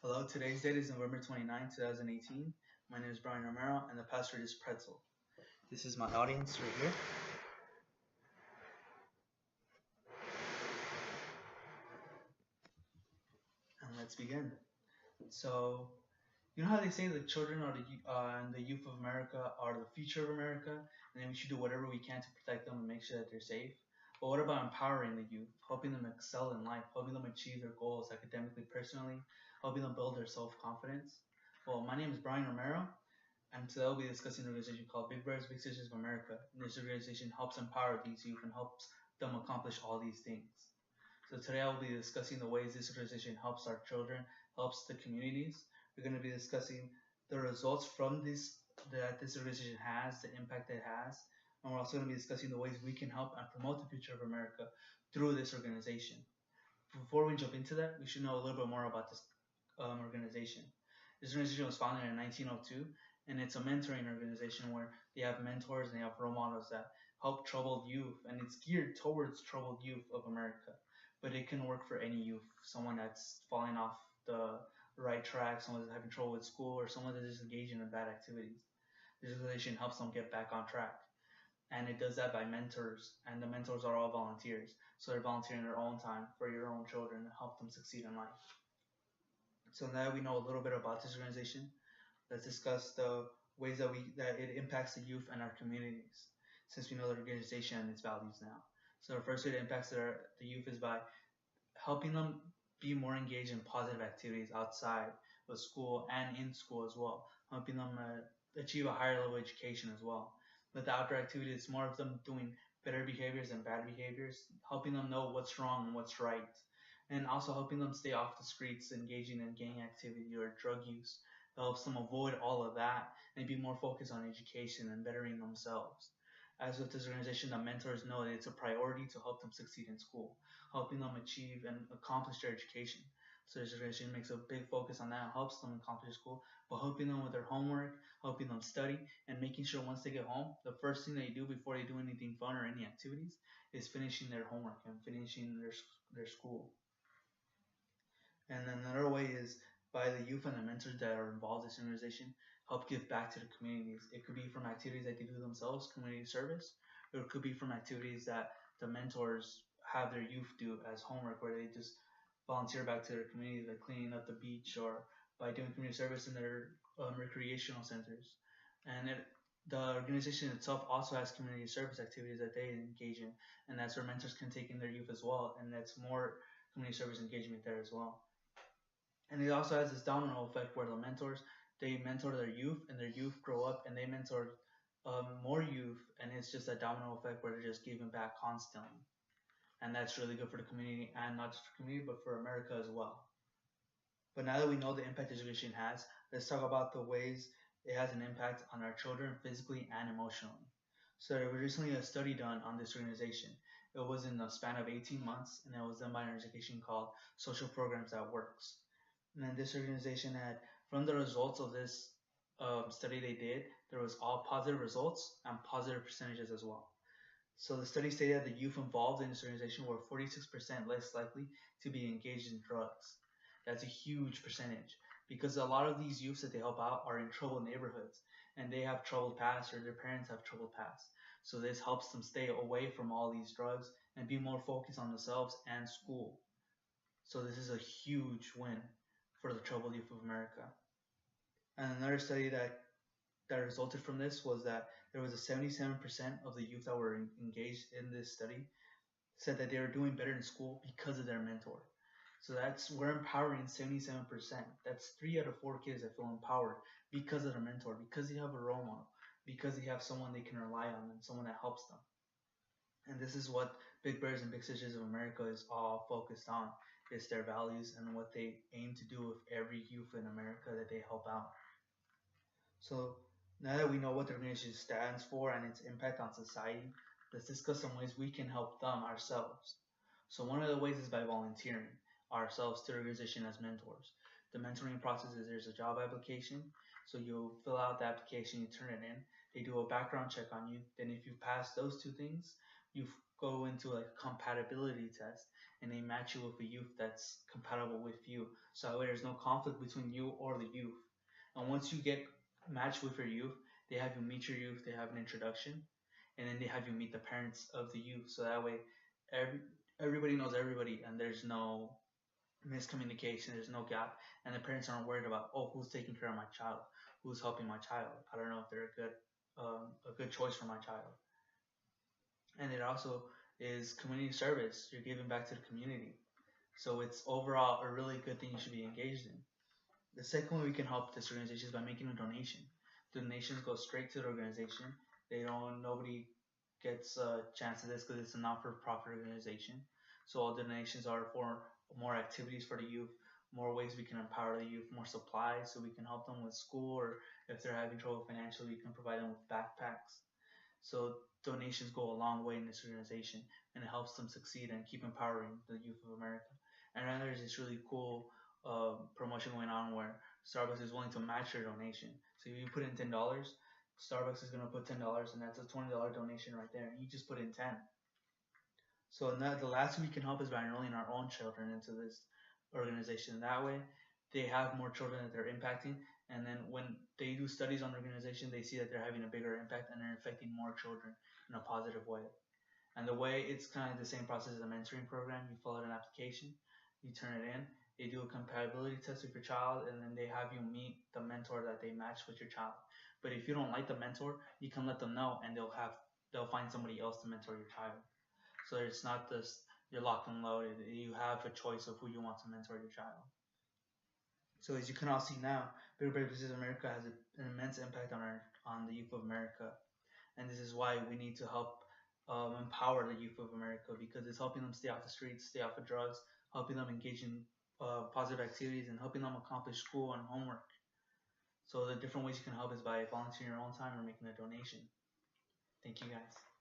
Hello, today's date is November 29, 2018. My name is Brian Romero, and the password is Pretzel. This is my audience right here. And let's begin. So, you know how they say the children are and the youth of America are the future of America, and then we should do whatever we can to protect them and make sure that they're safe. But what about empowering the youth, helping them excel in life, helping them achieve their goals academically, personally, helping them build their self-confidence? Well, my name is Brian Romero, and today we'll be discussing an organization called Big Brothers Big Sisters of America. And this organization helps empower these youth and helps them accomplish all these things. So today I will be discussing the ways this organization helps our children, helps the communities. We're going to be discussing the results from this that this organization has, the impact it has, and we're also going to be discussing the ways we can help and promote the future of America through this organization. Before we jump into that, we should know a little bit more about this organization. This organization was founded in 1902, and it's a mentoring organization where they have mentors and they have role models that help troubled youth, and it's geared towards troubled youth of America. But it can work for any youth, someone that's falling off the right track, someone that's having trouble with school, or someone that's just engaging in bad activities. This organization helps them get back on track. And it does that by mentors, and the mentors are all volunteers. So they're volunteering their own time for your own children to help them succeed in life. So now that we know a little bit about this organization, let's discuss the ways that it impacts the youth and our communities, since we know the organization and its values now. So the first way it impacts the youth is by helping them be more engaged in positive activities outside of school and in school as well, helping them achieve a higher level of education as well. With the outdoor activities, it's more of them doing better behaviors and bad behaviors, helping them know what's wrong and what's right, and also helping them stay off the streets, engaging in gang activity or drug use. It helps them avoid all of that and be more focused on education and bettering themselves. As with this organization, the mentors know that it's a priority to help them succeed in school, helping them achieve and accomplish their education. So this organization makes a big focus on that, helps them accomplish school, but helping them with their homework, helping them study, and making sure once they get home, the first thing they do before they do anything fun or any activities is finishing their homework and finishing their school. And then another way is by the youth and the mentors that are involved in this organization help give back to the communities. It could be from activities that they do themselves, community service, or it could be from activities that the mentors have their youth do as homework, where they just volunteer back to their community, like cleaning up the beach or by doing community service in their recreational centers. And the organization itself also has community service activities that they engage in, and that's where mentors can take in their youth as well, and that's more community service engagement there as well. And it also has this domino effect where the mentors they mentor their youth and their youth grow up and they mentor more youth, and it's just a domino effect where they're just giving back constantly, and that's really good for the community, and not just for the community but for America as well. But now that we know the impact education has, let's talk about the ways it has an impact on our children physically and emotionally. So there was recently a study done on this organization. It was in the span of 18 months, and it was done by an organization called Social Programs That Works. And then this organization had, from the results of this study they did, there was all positive results and positive percentages as well. So the study stated that the youth involved in this organization were 46% less likely to be engaged in drugs. That's a huge percentage because a lot of these youths that they help out are in troubled neighborhoods and they have troubled past or their parents have troubled past. So this helps them stay away from all these drugs and be more focused on themselves and school. So this is a huge win for the troubled youth of America. And another study that resulted from this was that there was a 77% of the youth that were engaged in this study said that they were doing better in school because of their mentor. So we're empowering 77%. That's 3 out of 4 kids that feel empowered because of their mentor, because they have a role model, because they have someone they can rely on and someone that helps them. And this is what Big Brothers and Big Sisters of America is all focused on. It's their values and what they aim to do with every youth in America that they help out. So now that we know what the organization stands for and its impact on society, let's discuss some ways we can help them ourselves. So one of the ways is by volunteering ourselves to the organization as mentors. The mentoring process is there's a job application. So you fill out the application, you turn it in. They do a background check on you. Then if you pass those two things, you go into like a compatibility test, and they match you with a youth that's compatible with you. So that way there's no conflict between you or the youth. And once you get matched with your youth, they have you meet your youth, they have an introduction, and then they have you meet the parents of the youth. So that way every everybody knows everybody, and there's no miscommunication, there's no gap, and the parents aren't worried about, oh, who's taking care of my child, who's helping my child. I don't know if they're a good choice for my child. And it also is community service. You're giving back to the community, so it's overall a really good thing you should be engaged in. The second way we can help this organization is by making a donation. Donations go straight to the organization. They don't Nobody gets a chance at this because it's a not-for-profit organization. So all donations are for more activities for the youth, more ways we can empower the youth, more supplies so we can help them with school, or if they're having trouble financially, we can provide them with backpacks. So donations go a long way in this organization, and it helps them succeed and keep empowering the youth of America. And then there's this really cool promotion going on where Starbucks is willing to match your donation. So if you put in $10, Starbucks is gonna put $10, and that's a $20 donation right there. And you just put in 10. So the last way we can help is by enrolling our own children into this organization. That way, they have more children that they're impacting, and then when they do studies on the organization, they see that they're having a bigger impact and they're affecting more children in a positive way. And the way it's kind of the same process as a mentoring program. You fill out an application, you turn it in, they do a compatibility test with your child, and then they have you meet the mentor that they match with your child. But if you don't like the mentor, you can let them know, and they'll find somebody else to mentor your child. So it's not this you're locked and loaded. You have a choice of who you want to mentor your child. So as you can all see now, Big Brother Persuasive America has an immense impact on the youth of America, and this is why we need to help empower the youth of America, because it's helping them stay off the streets, stay off of drugs, helping them engage in positive activities, and helping them accomplish school and homework. So the different ways you can help is by volunteering your own time or making a donation. Thank you guys.